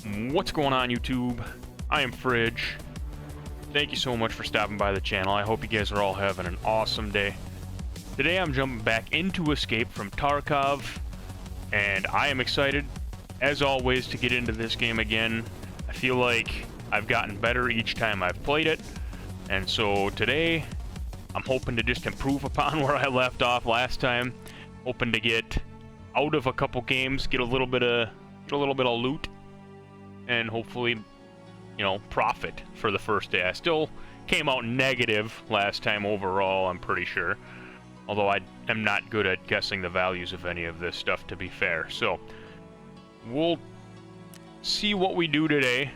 What's going on, YouTube? I am Fridge. Thank you so much for stopping by the channel. I hope you guys are all having an awesome day. Today I'm jumping back into Escape from Tarkov, and I am excited, as always, to get into this game again. I feel like I've gotten better each time I've played it, and so today I'm hoping to just improve upon where I left off last time. Hoping to get out of a couple games, get a little bit of loot, and hopefully, you know, profit for the first day. I still came out negative last time overall, I'm pretty sure. Although I am not good at guessing the values of any of this stuff, to be fair. So, we'll see what we do today.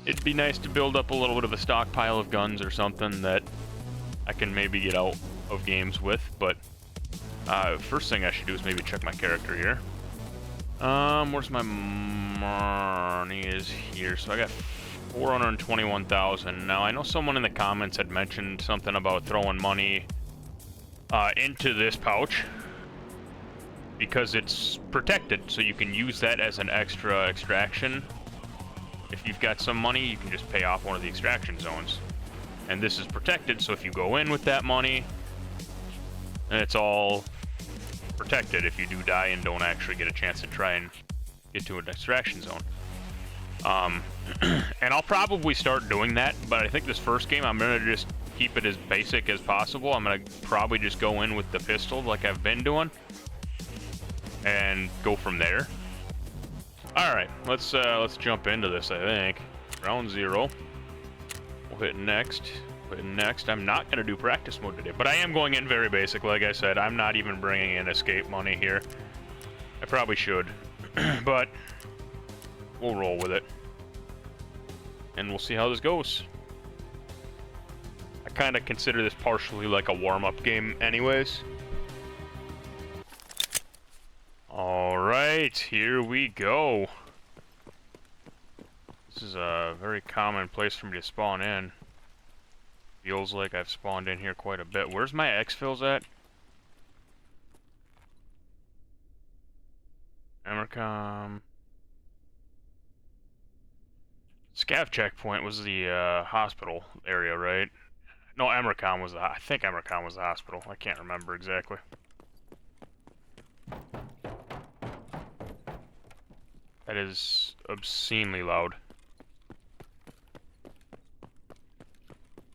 It'd be nice to build up a little bit of a stockpile of guns or something that I can maybe get out of games with. But, first thing I should do is maybe check my character here. Where's my money is here. So I got 421,000. Now, I know someone in the comments had mentioned something about throwing money into this pouch because it's protected, so you can use that as an extra extraction. If you've got some money, you can just pay off one of the extraction zones. And this is protected, so if you go in with that money, then it's all protected if you do die and don't actually get a chance to try and get to an extraction zone. And I'll probably start doing that, but I think this first game I'm gonna just keep it as basic as possible. I'm gonna probably just go in with the pistol like I've been doing and go from there. Alright, let's jump into this. I think round 0. We'll hit next. I'm not going to do practice mode today, but I am going in very basic. Like I said, I'm not even bringing in escape money here. I probably should, but we'll roll with it, and we'll see how this goes. I kind of consider this partially like a warm-up game anyways. Alright, here we go. This is a very common place for me to spawn in. Feels like I've spawned in here quite a bit. Where's my exfils at? Emercom. Scav checkpoint was the hospital area, right? No, Emercom was the... I think Emercom was the hospital. I can't remember exactly. That is obscenely loud.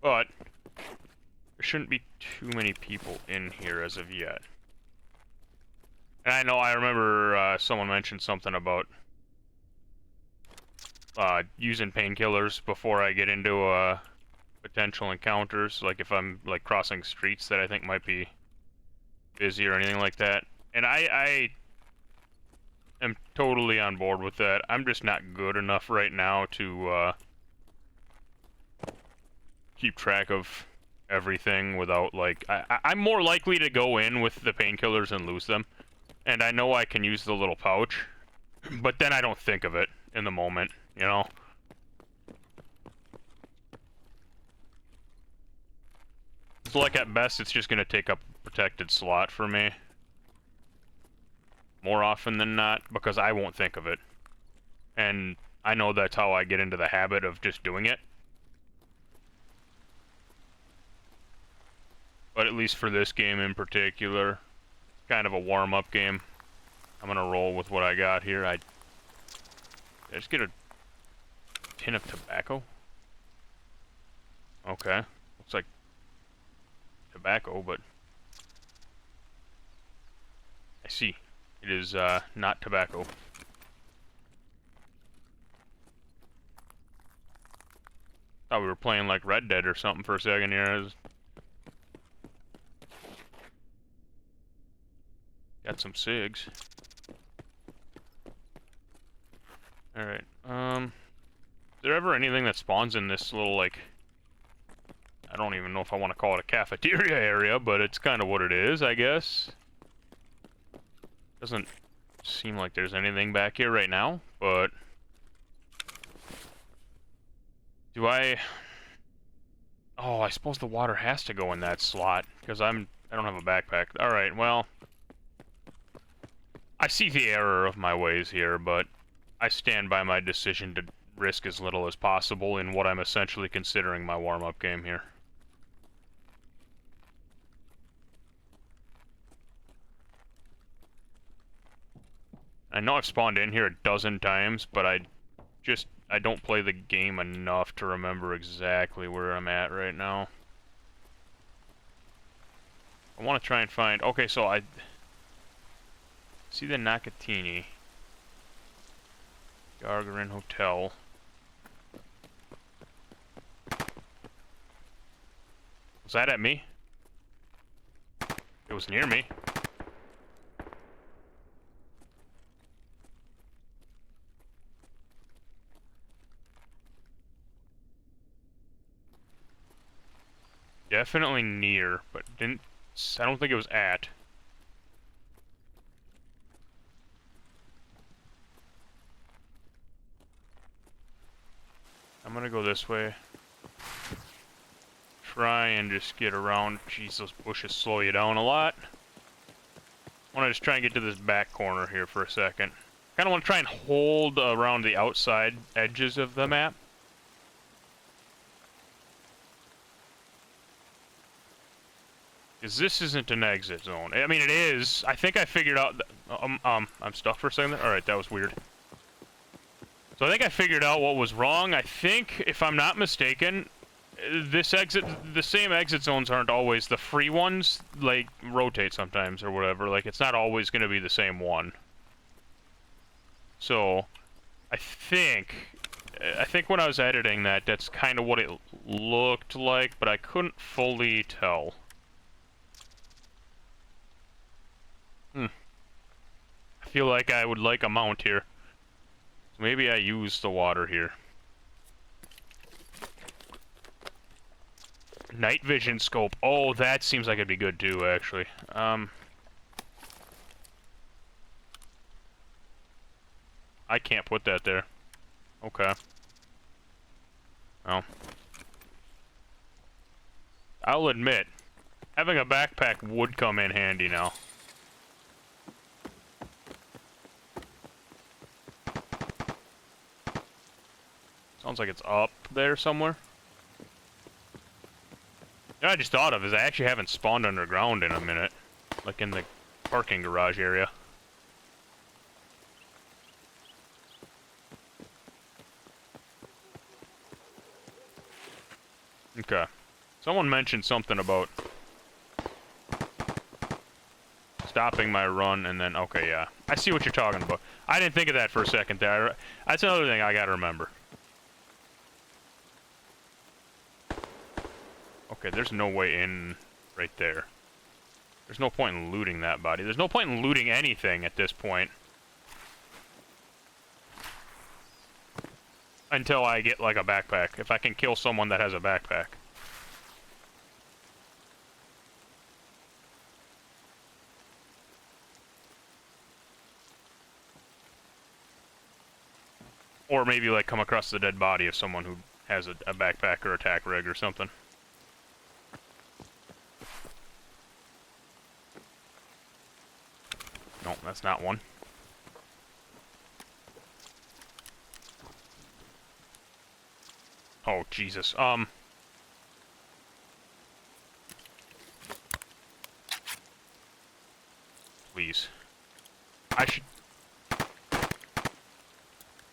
But there shouldn't be too many people in here as of yet. And I know I remember someone mentioned something about using painkillers before I get into potential encounters, like if I'm like crossing streets that I think might be busy or anything like that. And I am totally on board with that. I'm just not good enough right now to keep track of everything without, like, I'm more likely to go in with the painkillers and lose them. And I know I can use the little pouch, but then I don't think of it in the moment, you know? So, like, at best, it's just gonna take up a protected slot for me. More often than not, because I won't think of it. And I know that's how I get into the habit of just doing it. But at least for this game in particular, kind of a warm-up game. I'm gonna roll with what I got here. Did I just get a tin of tobacco? Okay. Looks like tobacco, but I see. It is not tobacco. Thought we were playing like Red Dead or something for a second here. Got some cigs. Alright, is there ever anything that spawns in this little, like, I don't even know if I want to call it a cafeteria area, but it's kind of what it is, I guess. Doesn't seem like there's anything back here right now, but do I... Oh, I suppose the water has to go in that slot, because I don't have a backpack. Alright, well, I see the error of my ways here, but I stand by my decision to risk as little as possible in what I'm essentially considering my warm-up game here. I know I've spawned in here a dozen times, but I don't play the game enough to remember exactly where I'm at right now. I want to try and find... Okay, so I... see the Nakatini. Gargarin Hotel. Was that at me? It was near me. Definitely near, but didn't... I don't think it was at. I'm gonna go this way. Try and just get around. Jeez, those bushes slow you down a lot. I wanna just try and get to this back corner here for a second. Kinda wanna try and hold around the outside edges of the map. Because this isn't an exit zone. I mean, it is. I think I figured out... I'm stuck for a second there? Alright, that was weird. So I think I figured out what was wrong. I think, if I'm not mistaken, this exit... the same exit zones aren't always the free ones. Like, rotate sometimes or whatever. Like, it's not always going to be the same one. So, I think when I was editing that, that's kind of what it looked like, but I couldn't fully tell. I feel like I would like a mount here. So maybe I use the water here. Night vision scope. Oh, that seems like it'd be good too, actually. I can't put that there. Okay. Well. I'll admit, having a backpack would come in handy now. Sounds like it's up there somewhere. You know, I just thought of is I actually haven't spawned underground in a minute. Like in the parking garage area. Okay. Someone mentioned something about stopping my run and then... Okay, yeah. I see what you're talking about. I didn't think of that for a second there. That's another thing I gotta remember. Okay, there's no way in right there. There's no point in looting that body. There's no point in looting anything at this point. Until I get, like, a backpack. If I can kill someone that has a backpack. Or maybe, like, come across the dead body of someone who has a backpack or attack rig or something. No, that's not one. Oh, Jesus. Please. I should...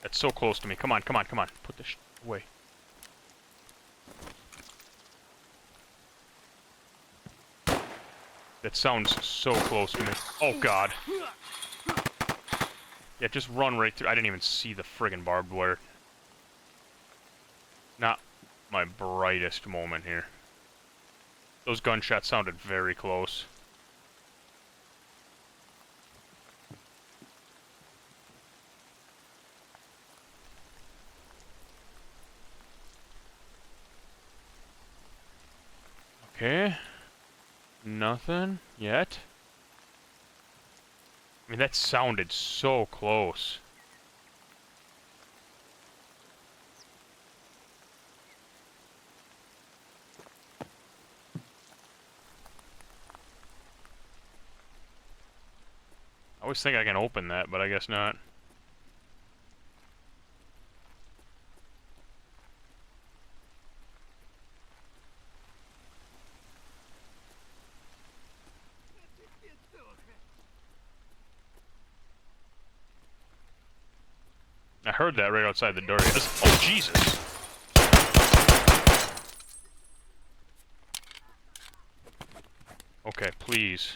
That's so close to me. Come on, come on, come on. Put this away. That sounds so close to me. Oh, God. Yeah, just run right through. I didn't even see the friggin' barbed wire. Not my brightest moment here. Those gunshots sounded very close. Okay. Nothing yet. I mean, that sounded so close. I always think I can open that, but I guess not. I heard that right outside the door. Oh, Jesus. Okay, please.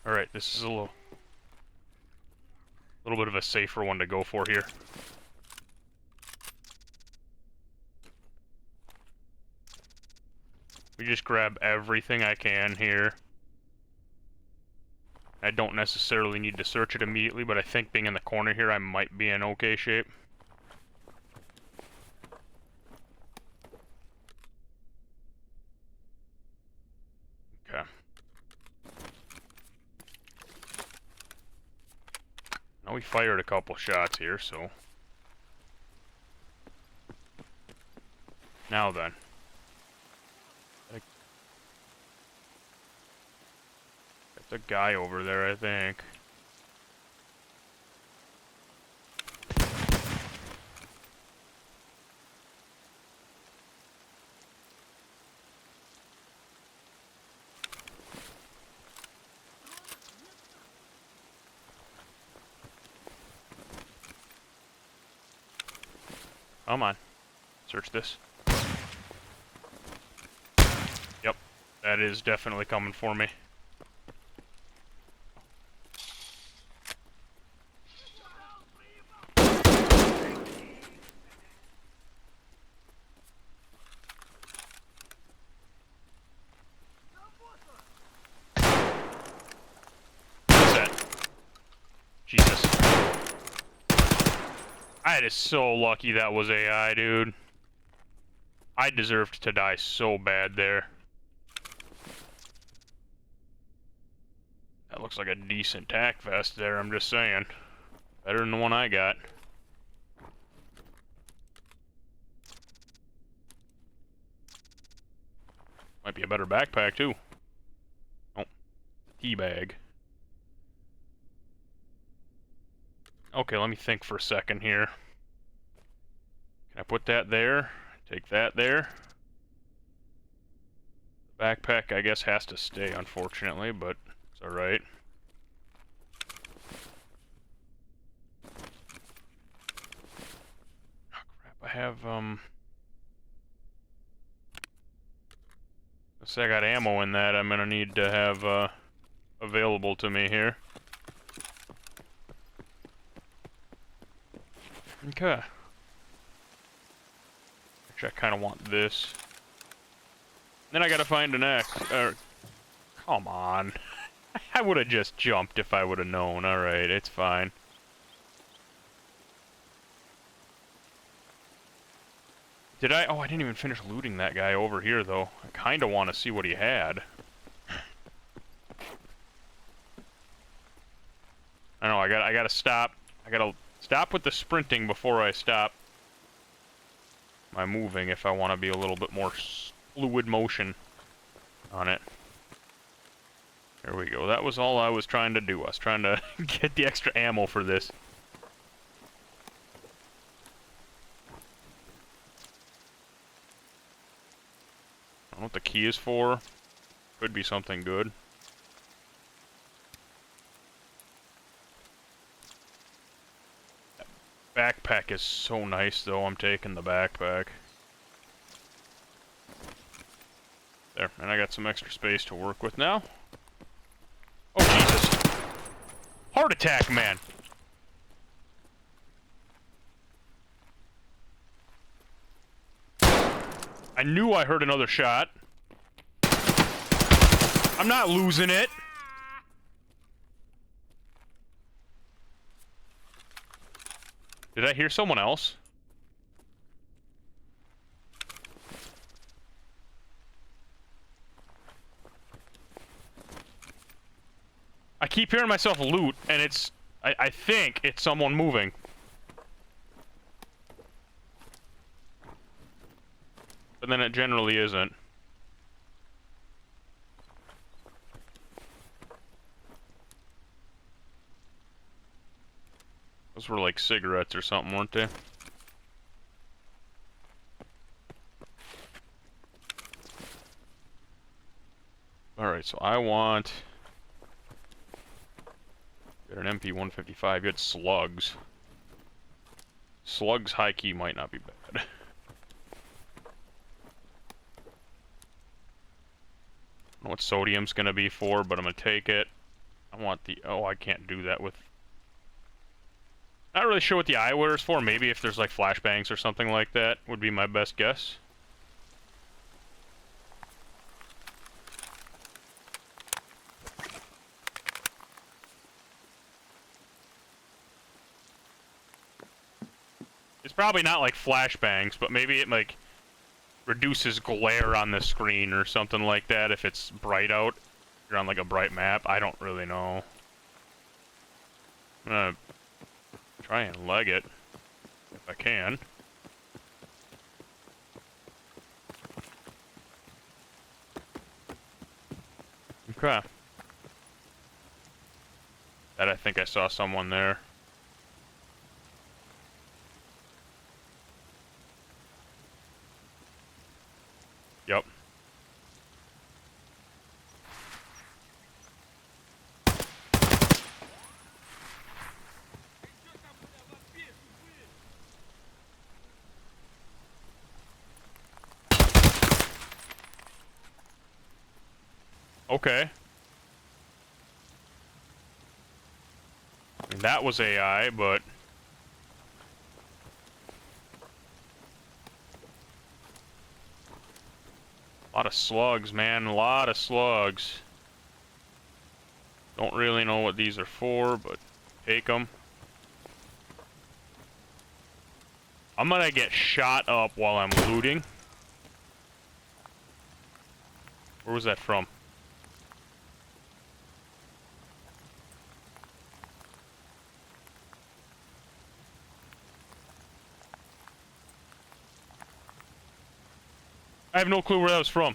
Alright, this is a little bit of a safer one to go for here. We just grab everything I can here. I don't necessarily need to search it immediately, but I think being in the corner here, I might be in okay shape. Okay. Now we fired a couple shots here, so... Now then. The guy over there, I think. Come on. Search this. Yep. That is definitely coming for me. Jesus. I is so lucky that was AI, dude. I deserved to die so bad there. That looks like a decent tac vest there, I'm just saying. Better than the one I got. Might be a better backpack, too. Oh. Tea bag. Okay, let me think for a second here. Can I put that there? Take that there? The backpack, I guess, has to stay, unfortunately, but it's alright. Oh, crap, I have, let's say I got ammo in that I'm gonna need to have, available to me here. Okay. Actually, I kind of want this. Then I gotta find an X. Come on. I would have just jumped if I would have known. Alright, it's fine. Did I? Oh, I didn't even finish looting that guy over here, though. I kind of want to see what he had. I know, I gotta stop. I gotta stop with the sprinting before I stop my moving if I want to be a little bit more fluid motion on it. There we go. That was all I was trying to do. I was trying to get the extra ammo for this. I don't know what the key is for. Could be something good. Backpack is so nice, though. I'm taking the backpack. There, and I got some extra space to work with now. Oh, Jesus. Heart attack, man. I knew I heard another shot. I'm not losing it. Did I hear someone else? I keep hearing myself loot, and it's... I think it's someone moving. But then it generally isn't. Those were like cigarettes or something, weren't they? Alright, so I want... Get an MP-155, get slugs. Slugs high key might not be bad. I don't know what sodium's gonna be for, but I'm gonna take it. I want the... Oh, I can't do that with... Not really sure what the eyewear is for. Maybe if there's like flashbangs or something like that would be my best guess. It's probably not like flashbangs, but maybe it like reduces glare on the screen or something like that if it's bright out. You're on like a bright map. I don't really know. I'm gonna try and leg it if I can. Okay. That I think I saw someone there. Yep. Okay. I mean, that was AI, but... A lot of slugs, man. A lot of slugs. Don't really know what these are for, but take them. I'm gonna get shot up while I'm looting. Where was that from? I have no clue where that was from.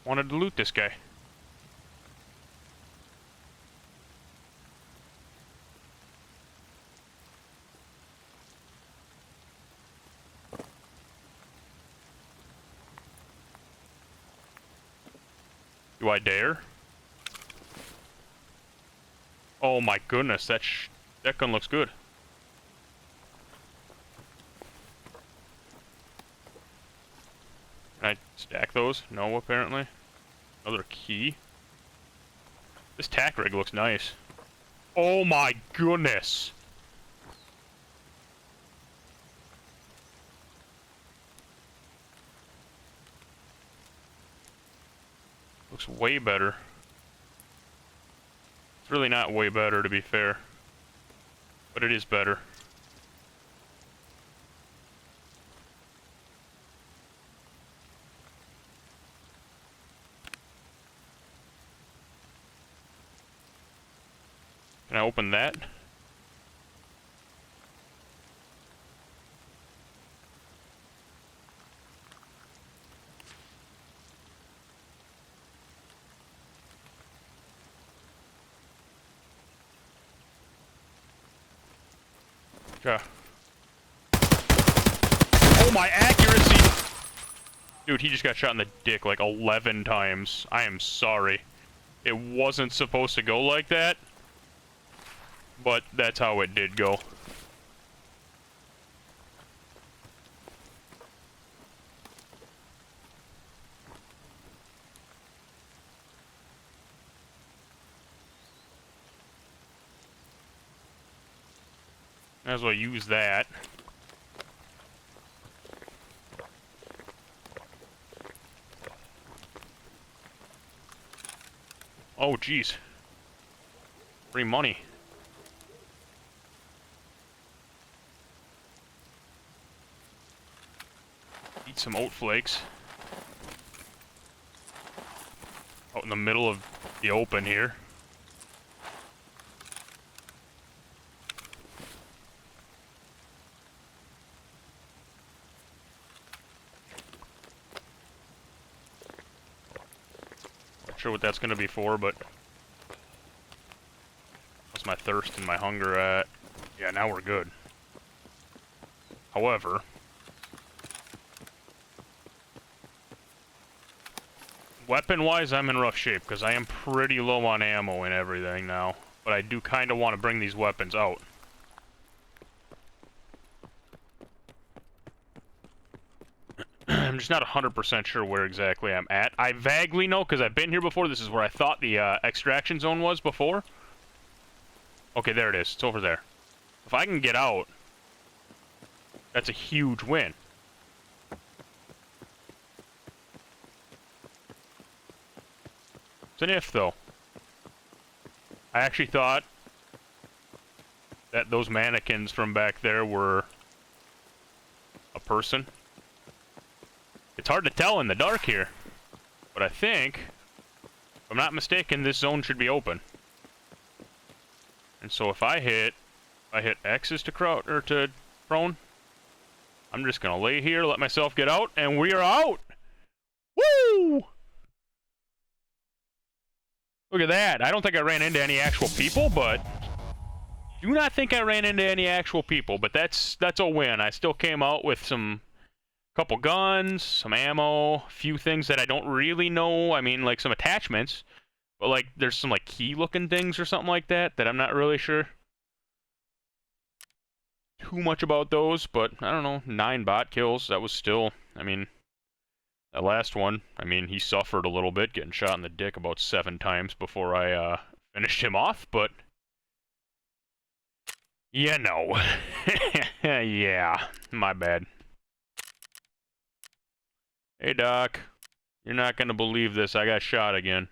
Wanted to loot this guy. Do I dare? Oh my goodness, that gun looks good. Can I stack those? No, apparently. Another key. This tack rig looks nice. Oh my goodness! Looks way better. It's really not way better, to be fair. But it is better. Can I open that? Okay. Oh, my accuracy! Dude, he just got shot in the dick like 11 times. I am sorry. It wasn't supposed to go like that. But that's how it did go. Might as well use that. Oh, jeez. Free money. Eat some oat flakes. Out in the middle of the open here. sure what that's gonna be for, but... What's my thirst and my hunger at? Yeah, now we're good. However... Weapon-wise, I'm in rough shape, because I am pretty low on ammo and everything now. But I do kind of want to bring these weapons out. I'm just not 100% sure where exactly I'm at. I vaguely know, because I've been here before. This is where I thought the extraction zone was before. Okay, there it is. It's over there. If I can get out, that's a huge win. It's an if, though. I actually thought that those mannequins from back there were a person. It's hard to tell in the dark here, but I think, if I'm not mistaken, this zone should be open. And so if I hit X is to crouch or to prone, I'm just gonna lay here, let myself get out, and we are out. Woo! Look at that. I don't think I ran into any actual people, but do not think I ran into any actual people, but that's a win. I still came out with some couple guns, some ammo, a few things that I don't really know. I mean, like some attachments, but like there's some like key looking things or something like that I'm not really sure too much about those, but I don't know. 9 bot kills. That was still, I mean, that last one, I mean, he suffered a little bit, getting shot in the dick about 7 times before I finished him off, but you know. Yeah, my bad. Hey, Doc. You're not gonna believe this. I got shot again.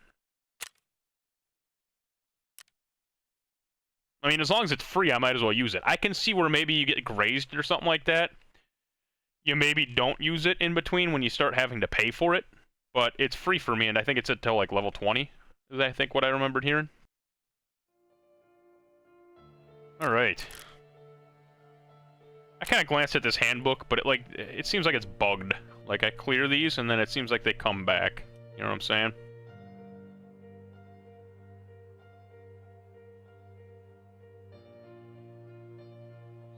I mean, as long as it's free, I might as well use it. I can see where maybe you get grazed or something like that. You maybe don't use it in between when you start having to pay for it. But it's free for me, and I think it's until, like, level 20. Is I think what I remembered hearing. Alright. I kind of glanced at this handbook, but it seems like it's bugged. Like, I clear these, and then it seems like they come back. You know what I'm saying?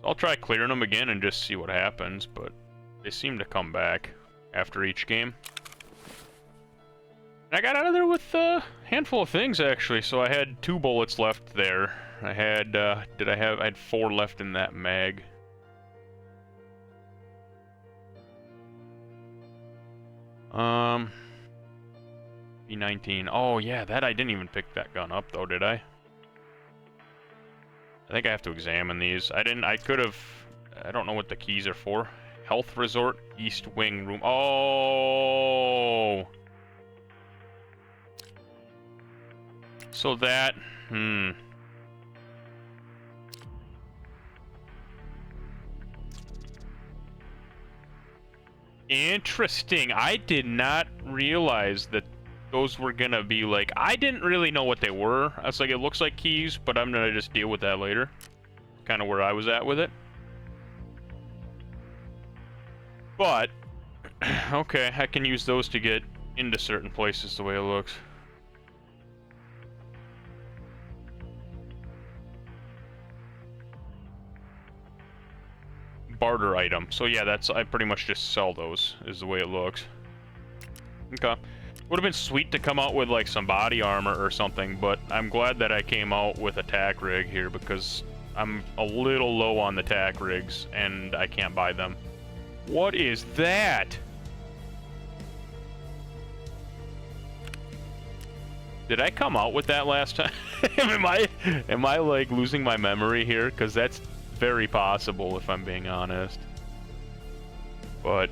So I'll try clearing them again and just see what happens, but they seem to come back after each game. And I got out of there with a handful of things, actually. So I had 2 bullets left there. I had, I had 4 left in that mag. B19. Oh, yeah, that I didn't even pick that gun up, though, did I? I think I have to examine these. I could have... I don't know what the keys are for. Health Resort, East Wing Room. Oh! So that... Interesting. I did not realize that those were gonna be like... I didn't really know what they were. I was like, it looks like keys, but I'm gonna just deal with that later. Kind of where I was at with it. But, okay, I can use those to get into certain places the way it looks. Barter item. So yeah, I pretty much just sell those, is the way it looks. Okay. Would have been sweet to come out with like some body armor or something, but I'm glad that I came out with a tack rig here because I'm a little low on the tack rigs and I can't buy them. What is that? Did I come out with that last time? am I like losing my memory here? Because that's very possible if I'm being honest. But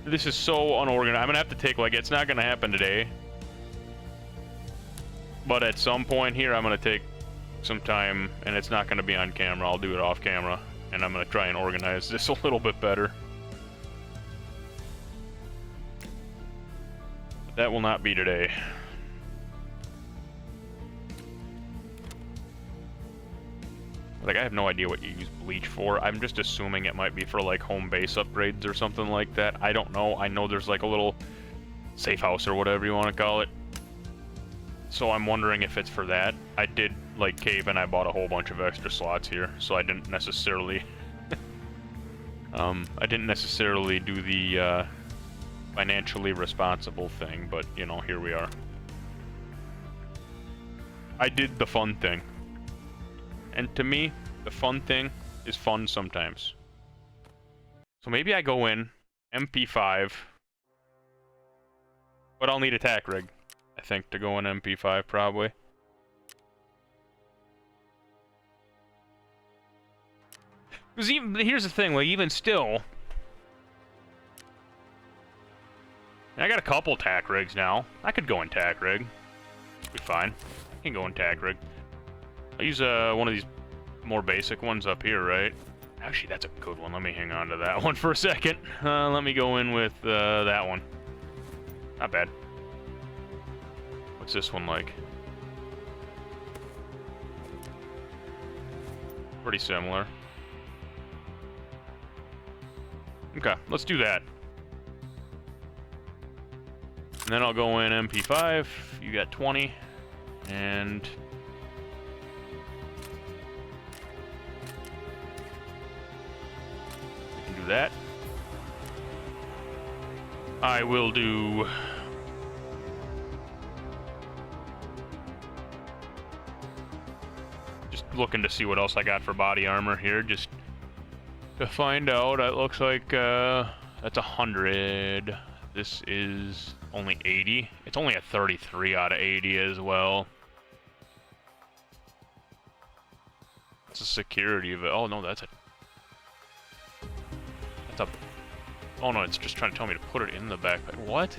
this is so unorganized. I'm gonna have to take, like, it's not gonna happen today. But at some point here, I'm gonna take some time, and it's not gonna be on camera. I'll do it off camera, and I'm gonna try and organize this a little bit better. But that will not be today. Like, I have no idea what you use bleach for. I'm just assuming it might be for, like, home base upgrades or something like that. I don't know. I know there's, like, a little safe house or whatever you want to call it so I'm wondering if it's for that. I did, like, cave and I bought a whole bunch of extra slots here, so I didn't necessarily... I didn't necessarily do the, financially responsible thing, but, you know, here we are. I did the fun thing. And to me, the fun thing is fun sometimes. So maybe I go in, MP5, but I'll need a tack rig, I think, to go in MP5, probably. Because even, here's the thing, like, even still... I got a couple tack rigs now. I could go in tack rig. Be fine. I can go in tack rig. I'll use one of these more basic ones up here, right? Actually, that's a good one. Let me hang on to that one for a second. Let me go in with that one. Not bad. What's this one like? Pretty similar. Okay, let's do that. And then I'll go in MP5. You got 20. And... we can do that. I will do... just looking to see what else I got for body armor here, just to find out. It looks like that's 100. This is only 80. It's only a 33 out of 80 as well. It's a security of it. Oh no, that's a... oh no, it's just trying to tell me to put it in the backpack. What?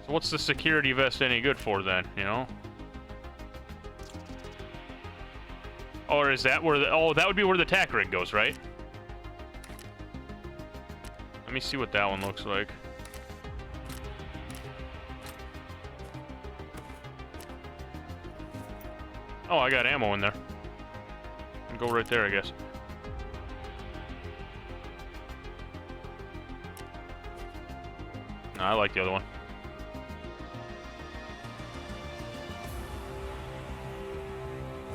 So what's the security vest any good for then, you know? Or is that where the... oh, that would be where the tack rig goes, right? Let me see what that one looks like. Oh, I got ammo in there. Can go right there, I guess. No, I like the other one.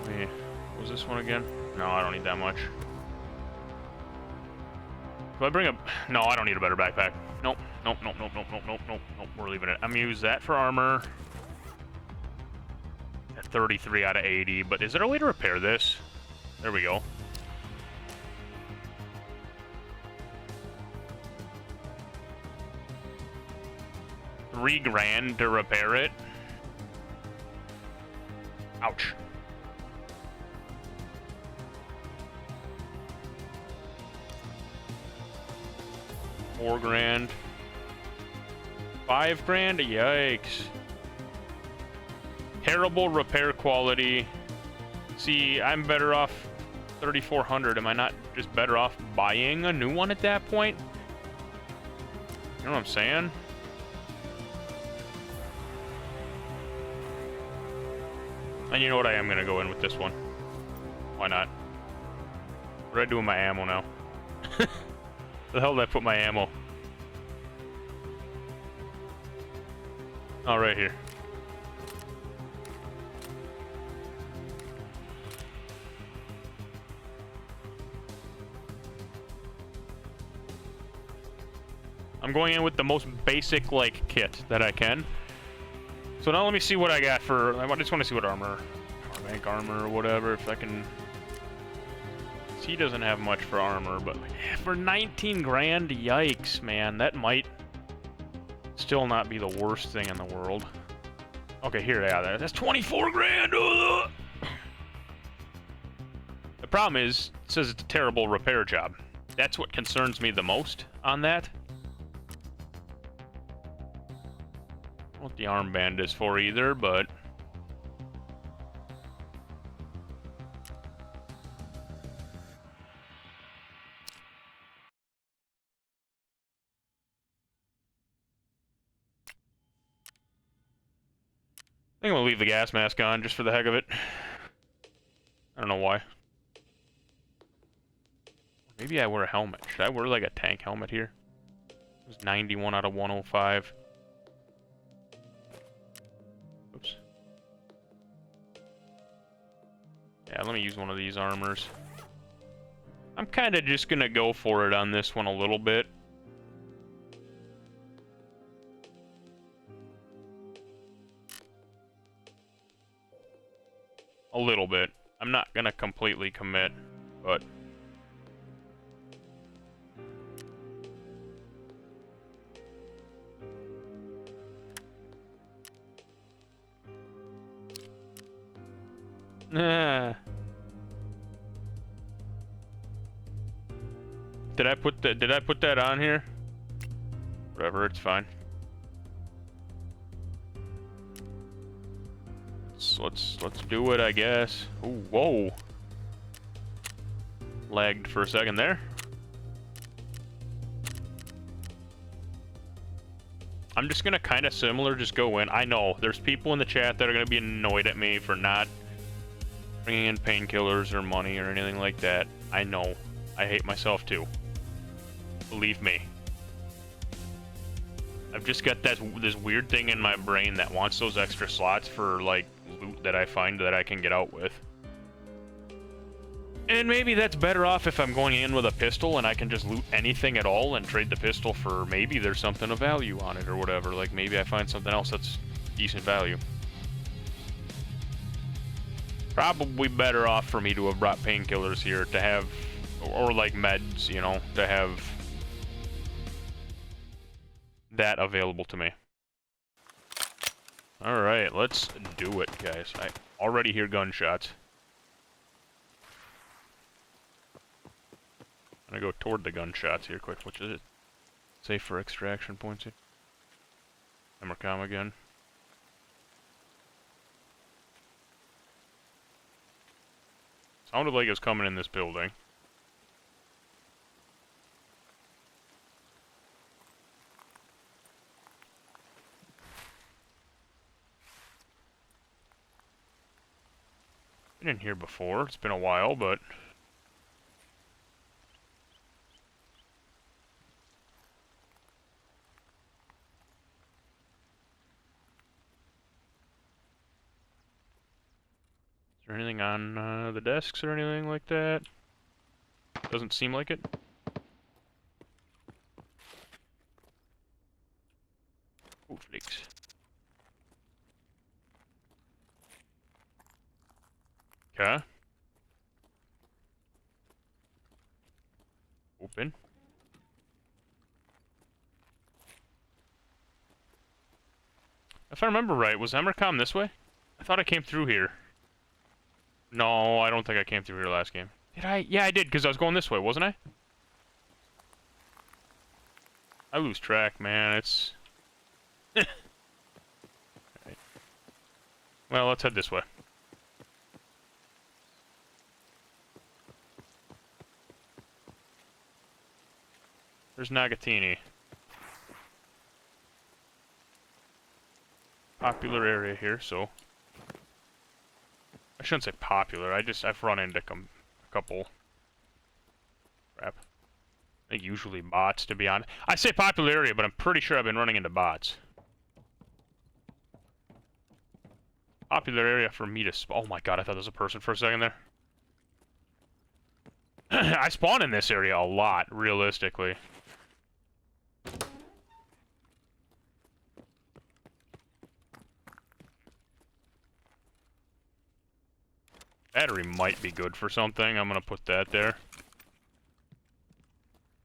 What was this one again? No, I don't need that much. Do I bring a... no, I don't need a better backpack. Nope, nope, nope, nope, nope, nope, nope, nope, nope. We're leaving it. I'm gonna use that for armor. At 33 out of 80, but is there a way to repair this? There we go. $3,000 to repair it. Ouch. $4,000. $5,000? Yikes. Terrible repair quality. See, I'm better off 3,400. Am I not just better off buying a new one at that point? You know what I'm saying? And you know what? I am going to go in with this one. Why not? What do I do with my ammo now? Where the hell did I put my ammo? Oh, right here. I'm going in with the most basic, like, kit that I can. So now let me see what I got for... I just want to see what armor... power bank armor or whatever, if I can... He doesn't have much for armor, but for $19,000, yikes, man. That might still not be the worst thing in the world. Okay, here, yeah, that's $24,000! Ugh. The problem is, it says it's a terrible repair job. That's what concerns me the most on that. What the armband is for either, but... I think I'm gonna leave the gas mask on just for the heck of it. I don't know why. Maybe I wear a helmet. Should I wear like a tank helmet here? It was 91 out of 105. Oops. Yeah, let me use one of these armors. I'm kind of just gonna go for it on this one a little bit. A little bit. I'm not gonna completely commit, but... Nah. Did I put that on here? Whatever, it's fine. Let's do it, I guess. Ooh, whoa. Lagged for a second there. I'm just gonna kind of similar, just go in. I know there's people in the chat that are gonna be annoyed at me for not bringing in painkillers or money or anything like that. I know. I hate myself too. Believe me. I've just got this weird thing in my brain that wants those extra slots for, like, loot that I find that I can get out with. And maybe that's better off if I'm going in with a pistol and I can just loot anything at all and trade the pistol for maybe there's something of value on it or whatever. Like, maybe I find something else that's decent value. Probably better off for me to have brought painkillers here to have, or like meds, you know, to have that available to me. Alright, let's do it, guys. I already hear gunshots. I'm gonna go toward the gunshots here quick. Which is it? Safe for extraction points here. Emercom again. Sounded like it was coming in this building. Been in here before. It's been a while, but... Is there anything on the desks or anything like that? Doesn't seem like it. Oh, flakes. Okay. Open. If I remember right, was Emercom this way? I thought I came through here. No, I don't think I came through here last game. Did I? Yeah, I did, because I was going this way, wasn't I? I lose track, man. It's... Right. Well, let's head this way. There's Nagatini. Popular area here, so... I shouldn't say popular, I've run into a couple... Crap. I think usually bots, to be honest. I say popular area, but I'm pretty sure I've been running into bots. Popular area for me to spawn. Oh my god, I thought there was a person for a second there. I spawn in this area a lot, realistically. Battery might be good for something. I'm gonna put that there.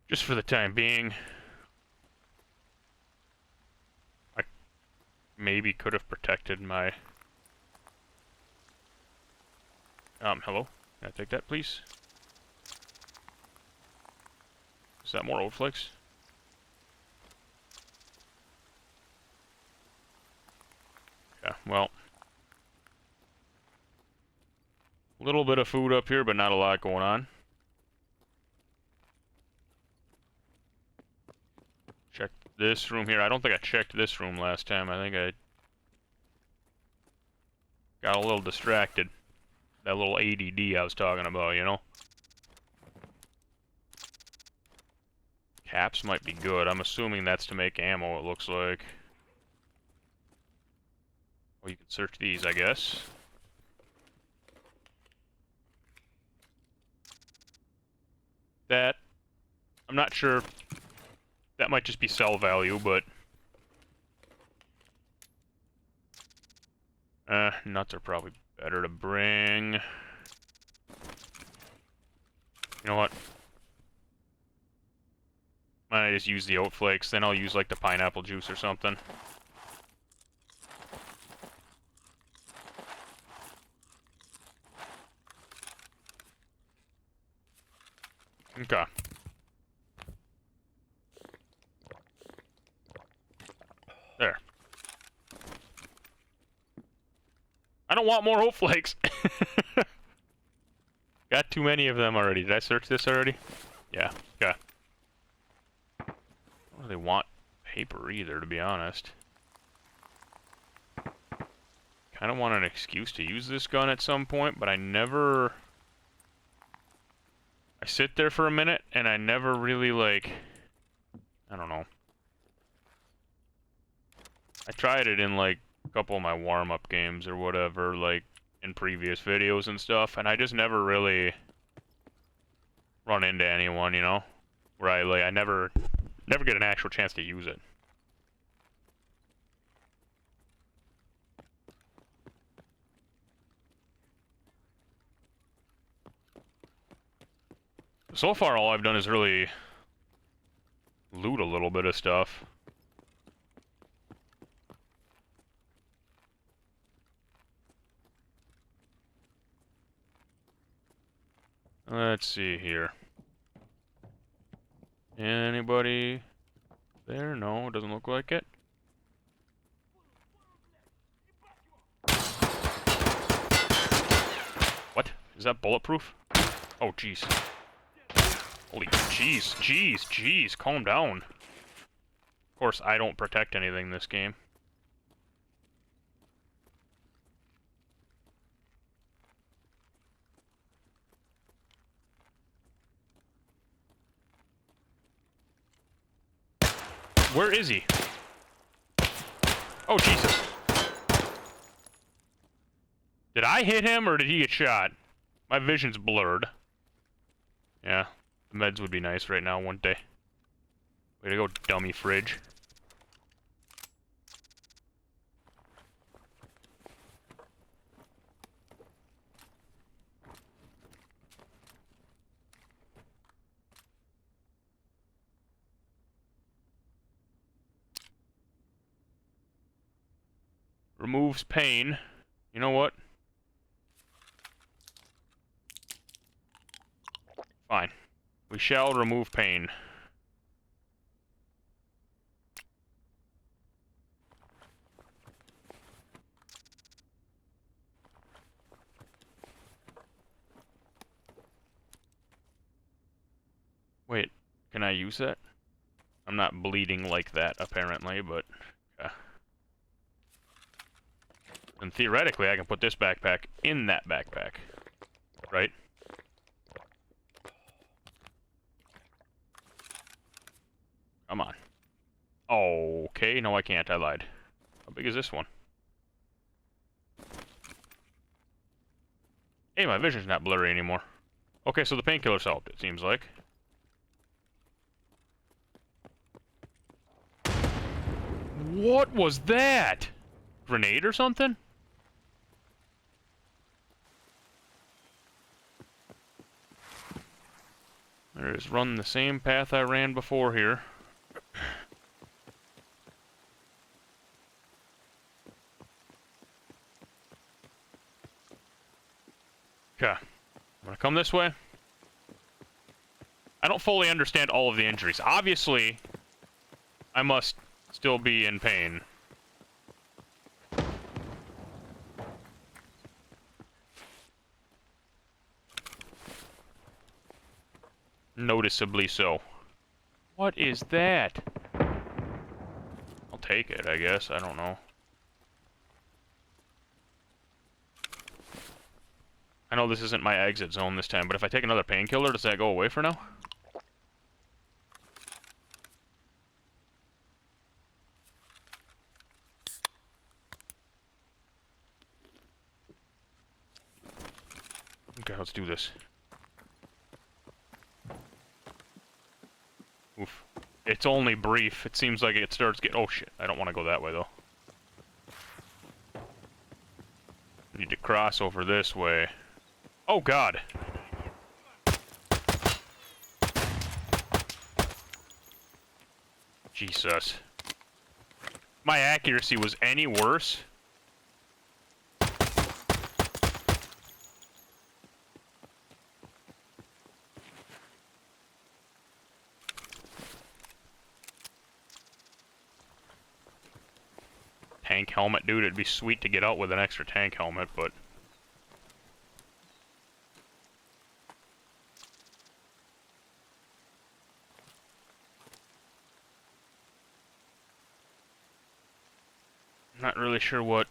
Just for the time being. I maybe could have protected my... hello? Can I take that, please? Is that more old flakes? Yeah, well... A little bit of food up here, but not a lot going on. Check this room here. I don't think I checked this room last time. I think I got a little distracted. That little ADD I was talking about, you know? Caps might be good. I'm assuming that's to make ammo, it looks like. Well, you can search these, I guess. that. I'm not sure. That might just be sell value, but... nuts are probably better to bring. You know what? Might just use the oat flakes, then I'll use like the pineapple juice or something. Okay. There. I don't want more oat flakes! Got too many of them already. Did I search this already? Yeah, okay. I don't really want paper either, to be honest. Kind of want an excuse to use this gun at some point, but I never... I sit there for a minute, and I never really, like... I don't know. I tried it in, like, a couple of my warm-up games or whatever, like, in previous videos and stuff, and I just never really run into anyone, you know? Where I never get an actual chance to use it. So far, all I've done is really loot a little bit of stuff. Let's see here. Anybody there? No, it doesn't look like it. What? Is that bulletproof? Oh, jeez. Holy jeez, jeez, calm down. Of course, I don't protect anything in this game. Where is he? Oh, Jesus. Did I hit him, or did he get shot? My vision's blurred. Yeah, the meds would be nice right now, wouldn't they? Way to go, dummy fridge. Removes pain. You know what? Fine. We shall remove pain. Wait, can I use that? I'm not bleeding like that, apparently, but... And theoretically, I can put this backpack in that backpack. Right? Come on. Okay, no I can't, I lied. How big is this one? Hey, my vision's not blurry anymore. Okay, so the painkillers helped, it seems like. What was that? Grenade or something? There it is, run the same path I ran before here. Okay. I'm gonna come this way. I don't fully understand all of the injuries. Obviously, I must still be in pain. Noticeably so. What is that? I'll take it, I guess. I don't know. I know this isn't my exit zone this time, but if I take another painkiller, does that go away for now? Okay, let's do this. Oof. It's only brief. It seems like it starts getting... Oh, shit. I don't want to go that way, though. Need to cross over this way. Oh, God. Jesus. My accuracy was any worse? Tank helmet, dude. It'd be sweet to get out with an extra tank helmet, but... Not really sure what...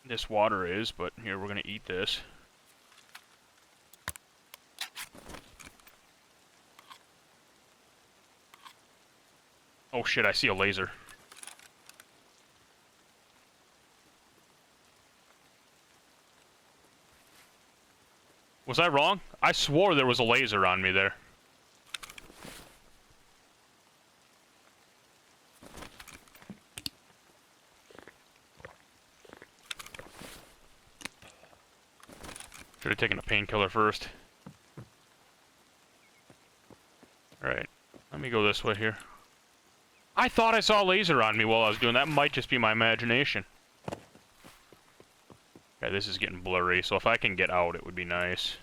this water is, but here, we're gonna eat this. Oh shit, I see a laser. Was I wrong? I swore there was a laser on me there. Should have taken a painkiller first. Alright, let me go this way here. I thought I saw a laser on me while I was doing that. Might just be my imagination. Okay, this is getting blurry, so if I can get out, it would be nice.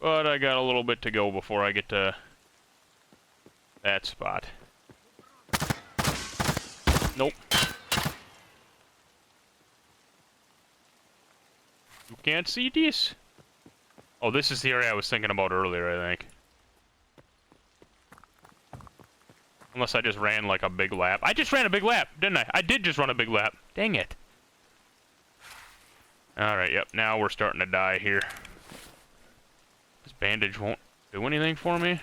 But I got a little bit to go before I get to that spot. Nope. You can't see this? Oh, this is the area I was thinking about earlier, I think. Unless I just ran like a big lap. I just ran a big lap, didn't I? I did just run a big lap. Dang it. Alright, yep, now we're starting to die here. This bandage won't do anything for me.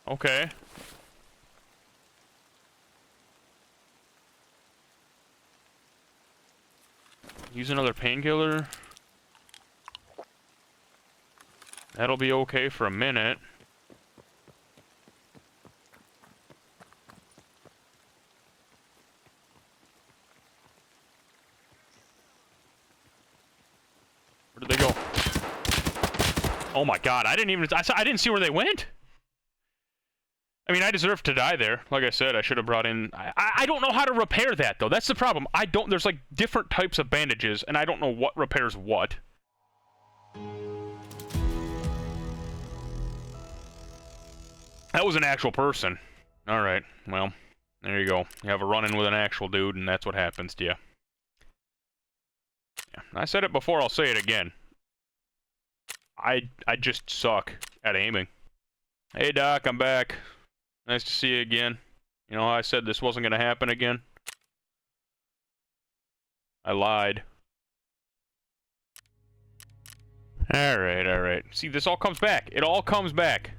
Okay. Use another painkiller. That'll be okay for a minute. Where did they go? Oh my god, I didn't see where they went. I mean, I deserve to die there. Like I said, I should have brought in... I don't know how to repair that, though. That's the problem. There's, like, different types of bandages, and I don't know what repairs what. That was an actual person. Alright, well, there you go. You have a run-in with an actual dude, and that's what happens to you. Yeah, I said it before, I'll say it again. I just suck at aiming. Hey, Doc, I'm back. Nice to see you again. You know, I said this wasn't going to happen again. I lied. Alright, alright. See, this all comes back. It all comes back.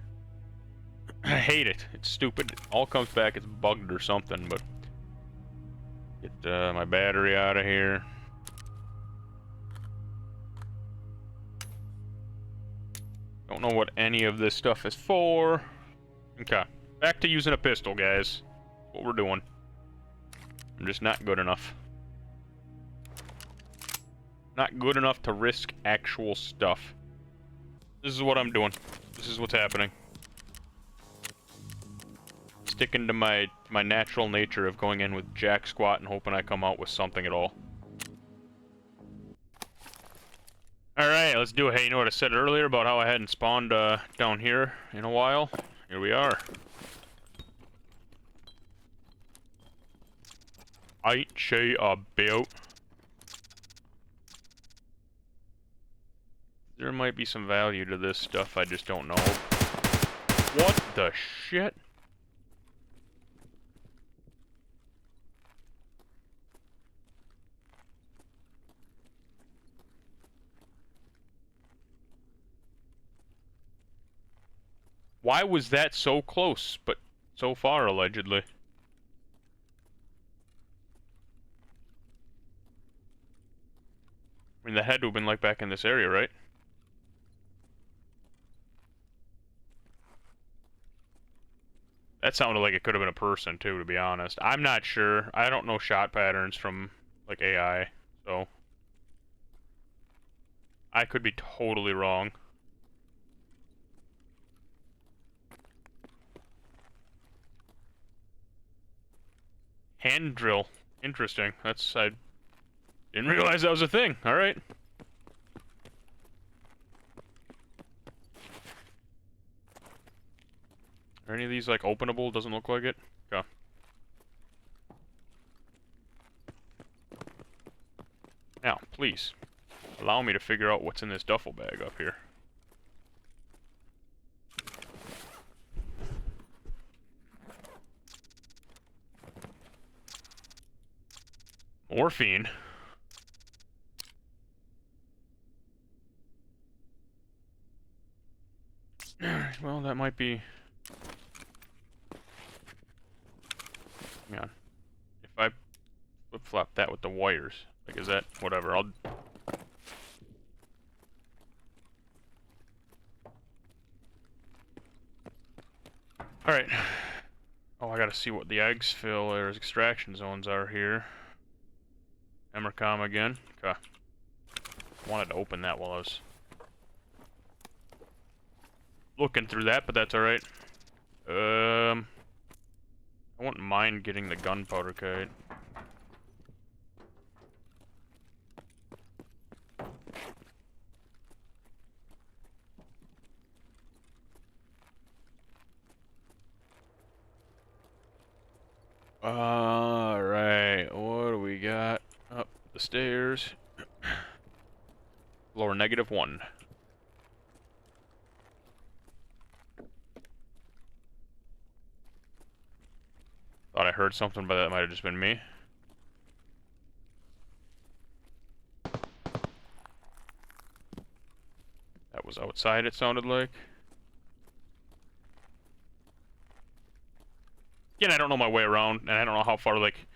I hate it. It's stupid. It all comes back. It's bugged or something, but... Get my battery out of here. Don't know what any of this stuff is for. Okay. Back to using a pistol, guys. What we're doing. I'm just not good enough. Not good enough to risk actual stuff. This is what I'm doing. This is what's happening. Sticking to my natural nature of going in with jack squat and hoping I come out with something at all. Alright, let's do it. Hey, you know what I said earlier about how I hadn't spawned down here in a while? Here we are. Ain't she a built? There might be some value to this stuff, I just don't know. What the shit? Why was that so close, but so far, allegedly? that had to have been like back in this area, right? That sounded like it could have been a person too, to be honest. I'm not sure. I don't know shot patterns from like AI, so I could be totally wrong. Hand drill. Interesting. I didn't realize that was a thing. All right. Are any of these like openable? Doesn't look like it. Okay. Now, please, allow me to figure out what's in this duffel bag up here. Morphine. Alright, well, that might be... Hang on. If I flip-flop that with the wires, like, is that... whatever, I'll... Alright. Oh, I gotta see what the eggs fill or extraction zones are here. Emercom again. Okay. Wanted to open that while I was looking through that, but that's alright. I wouldn't mind getting the gunpowder kite. Alright, what do we got? Up the stairs. Floor -1. Thought I heard something, but that might have just been me. That was outside, it sounded like. Again, I don't know my way around, and I don't know how far, like...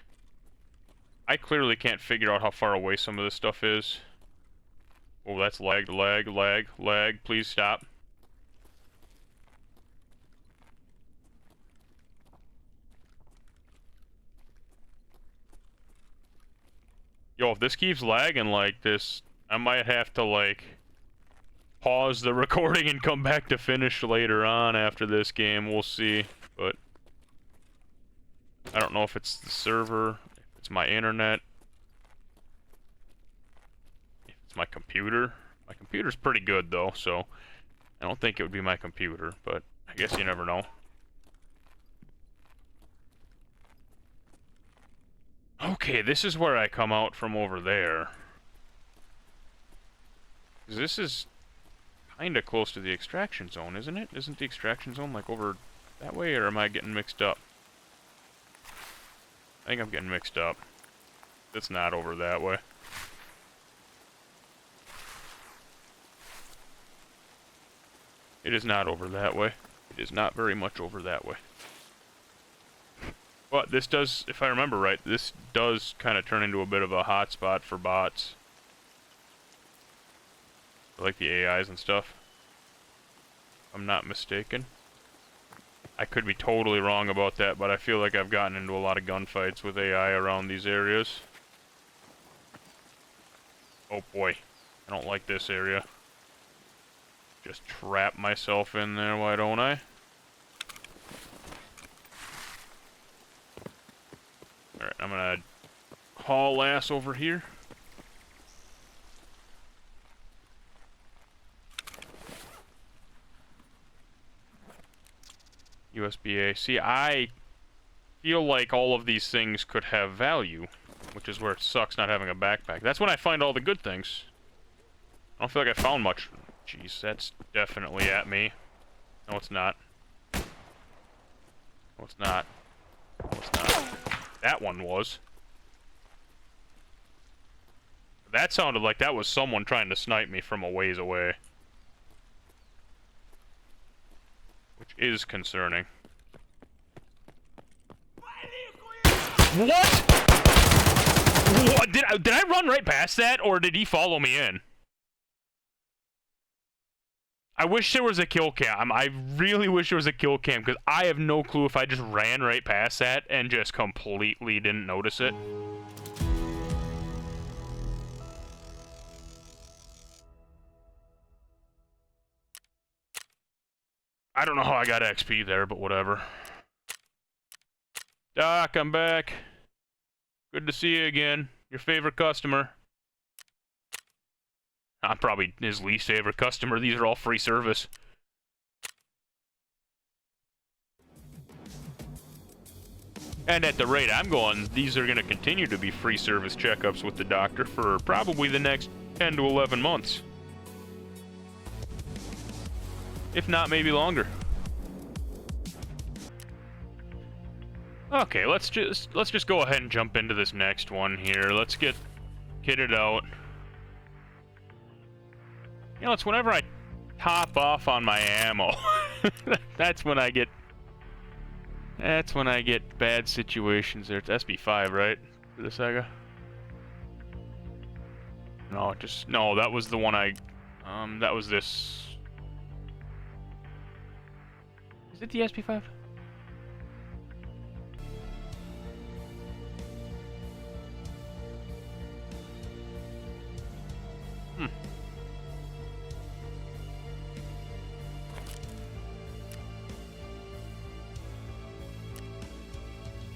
I clearly can't figure out how far away some of this stuff is. Oh, that's lag, lag, lag, lag. Please stop. Yo, if this keeps lagging like this, I might have to, like, pause the recording and come back to finish later on after this game. We'll see, but... I don't know if it's the server, if it's my internet, if it's my computer. My computer's pretty good, though, so I don't think it would be my computer, but I guess you never know. Okay, this is where I come out from over there. 'Cause this is kinda close to the extraction zone, isn't it? Isn't the extraction zone, like, over that way, or am I getting mixed up? I think I'm getting mixed up. It's not over that way. It is not over that way. It is not very much over that way. But this does, if I remember right, this does kind of turn into a bit of a hotspot for bots. Like the AIs and stuff. If I'm not mistaken. I could be totally wrong about that, but I feel like I've gotten into a lot of gunfights with AI around these areas. Oh boy, I don't like this area. Just trap myself in there, why don't I? Alright, I'm gonna haul ass over here. USB-A. See, I feel like all of these things could have value, which is where it sucks not having a backpack. That's when I find all the good things. I don't feel like I found much. Jeez, that's definitely at me. No, it's not. No, it's not. No, it's not. That one was. That sounded like that was someone trying to snipe me from a ways away. Which is concerning. What? 「 What? What, did I run right past that, or did he follow me in? I wish there was a kill cam. I really wish there was a kill cam, because I have no clue if I just ran right past that and just completely didn't notice it. I don't know how I got XP there, but whatever. Doc, I'm back. Good to see you again. Your favorite customer. I'm probably his least favorite customer. These are all free service. And at the rate I'm going, these are going to continue to be free service checkups with the doctor for probably the next 10 to 11 months. If not, maybe longer. Okay, let's just go ahead and jump into this next one here. Let's get kitted out. You know, it's whenever I top off on my ammo. That's when I get bad situations there. It's SB5, right? For the Sega? No, that was the one that was this. Is it the SB5?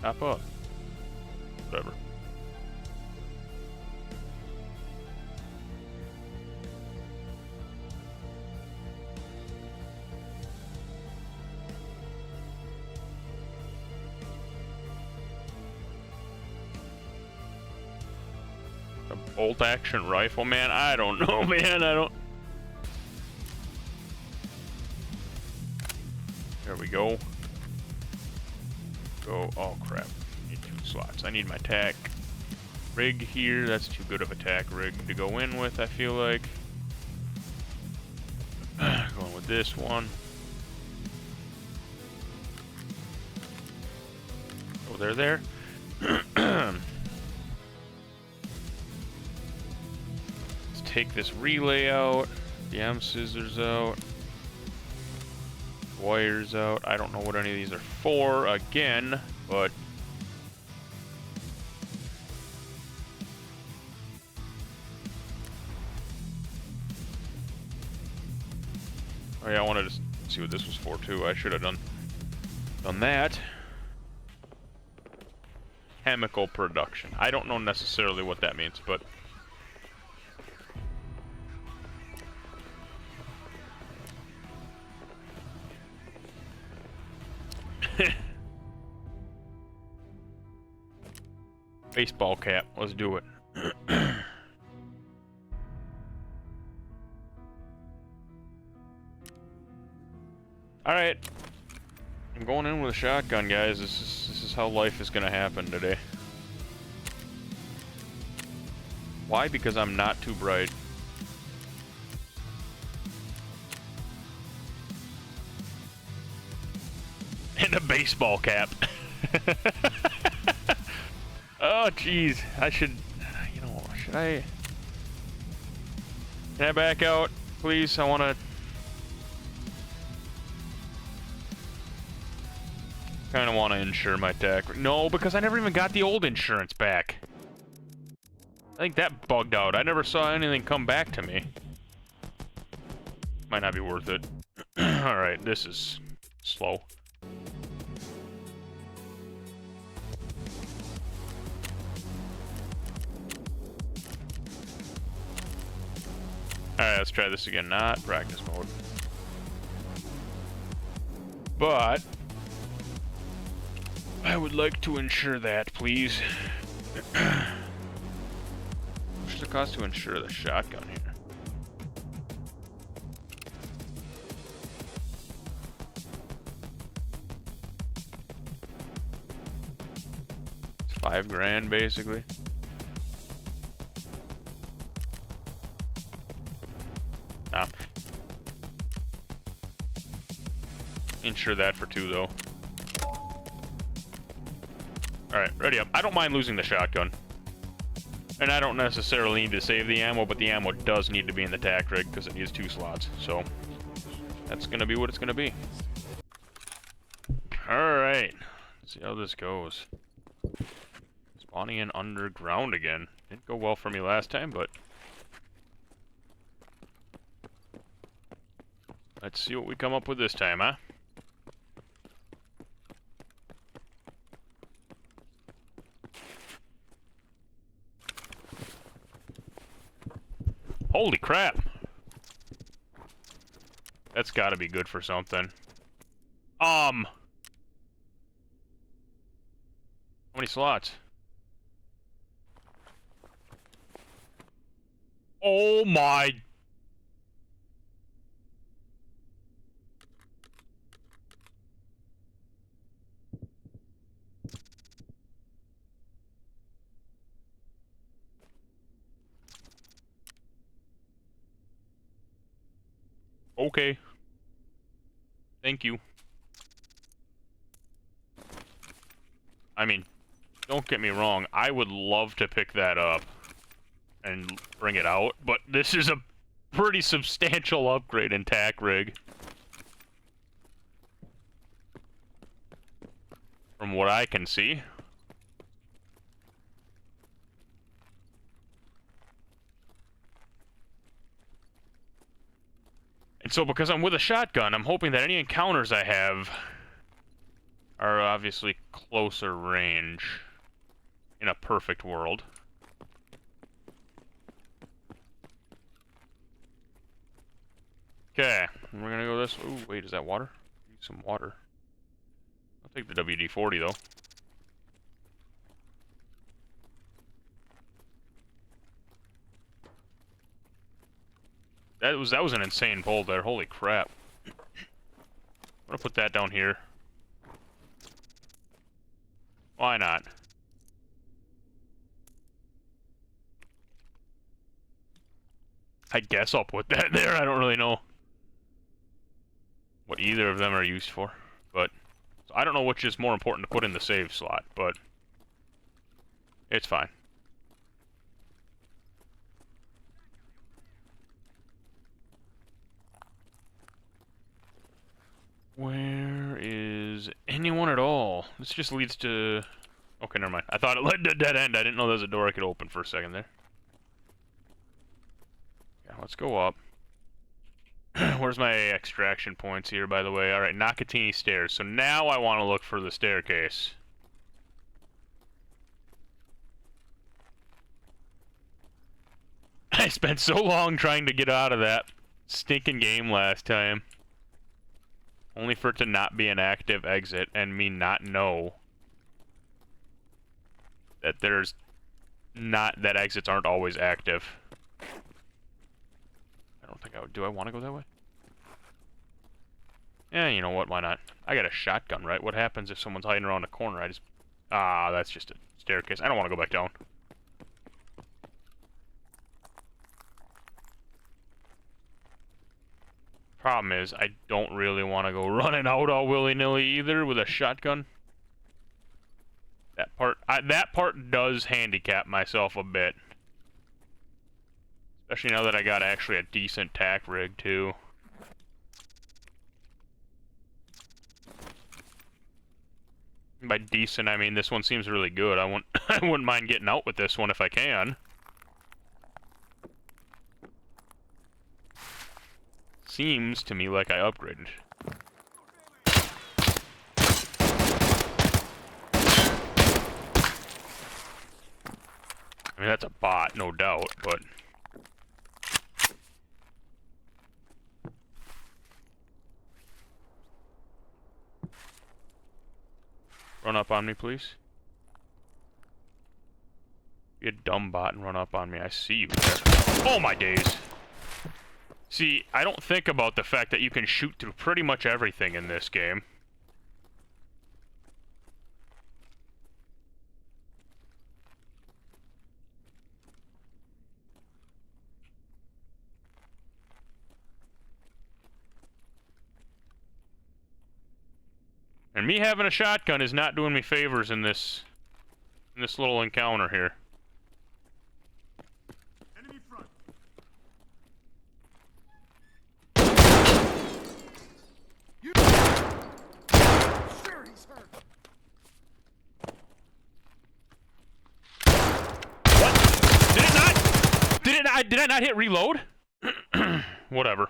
Hop up. Whatever. A bolt action rifle, man? I don't know, man. I don't. There we go. Oh crap, I need 2 slots. I need my tack rig here. That's too good of a tack rig to go in with, I feel like. Going with this one. Oh, they're there. Let's take this relay out, the M scissors out, wires out. I don't know what any of these are for again, but oh yeah, I wanted to see what this was for too. I should have done that. Chemical production. I don't know necessarily what that means, but baseball cap. Let's do it. Alright. I'm going in with a shotgun, guys. This is how life is gonna happen today. Why? Because I'm not too bright. And a baseball cap. Oh, jeez. I should... You know, should I... Can I back out, please? I want to... Kind of want to insure my tack. No, because I never even got the old insurance back. I think that bugged out. I never saw anything come back to me. Might not be worth it. Alright, this is slow. Alright, let's try this again. Not practice mode. But I would like to insure that, please. How much does it cost to insure the shotgun here? It's $5 basically. Nah. Insure that for 2 though. Alright, ready up. I don't mind losing the shotgun. And I don't necessarily need to save the ammo, but the ammo does need to be in the tac rig because it needs 2 slots. So that's gonna be what it's gonna be. Alright. Let's see how this goes. Spawning in underground again. Didn't go well for me last time, but let's see what we come up with this time, huh? Holy crap! That's gotta be good for something. How many slots? Oh my... Okay. Thank you. I mean, don't get me wrong, I would love to pick that up and bring it out, but this is a pretty substantial upgrade in tac rig. From what I can see. And so because I'm with a shotgun, I'm hoping that any encounters I have are obviously closer range in a perfect world. Okay, we're gonna go this. Ooh, wait, is that water? Need some water. I'll take the WD-40 though. That was an insane pull there. Holy crap! I'm gonna put that down here. Why not? I guess I'll put that there. I don't really know what either of them are used for, but so I don't know which is more important to put in the save slot, but it's fine. Where is anyone at all? This just leads to... Okay, never mind. I thought it led to a dead end. I didn't know there was a door I could open for a second there. Yeah, let's go up. Where's my extraction points here, by the way? Alright, Nakatini stairs. So now I want to look for the staircase. I spent so long trying to get out of that stinking game last time. Only for it to not be an active exit and me not know that there's not, that exits aren't always active. I don't think I would. Do I want to go that way? Yeah, you know what? Why not? I got a shotgun, right? What happens if someone's hiding around a corner? I just... Ah, that's just a staircase. I don't want to go back down. Problem is, I don't really want to go running out all willy-nilly either with a shotgun. That part does handicap myself a bit. Especially now that I got actually a decent tac rig, too. By decent, I mean this one seems really good. I wouldn't mind getting out with this one if I can. Seems to me like I upgraded. I mean, that's a bot, no doubt, but... Run up on me, please. Be a dumb bot and run up on me. I see you there. Oh my days! See, I don't think about the fact that you can shoot through pretty much everything in this game. And me having a shotgun is not doing me favors in this little encounter here. did I not hit reload? Whatever.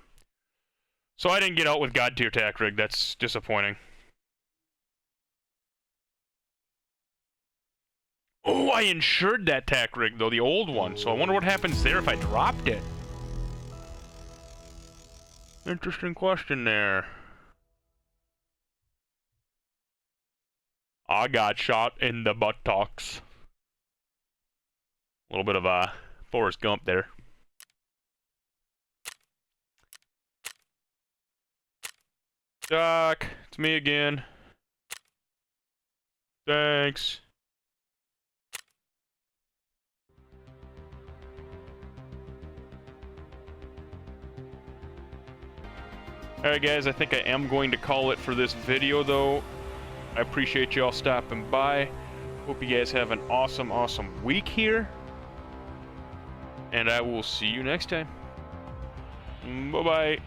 So I didn't get out with God tier tack rig. That's disappointing. Oh, I insured that tack rig, though, the old one. So I wonder what happens there if I dropped it. Interesting question there. I got shot in the buttocks. A little bit of a Forrest Gump there. Doc, it's me again. Thanks. Alright guys, I think I am going to call it for this video though. I appreciate y'all stopping by. Hope you guys have an awesome, awesome week here. And I will see you next time. Bye-bye.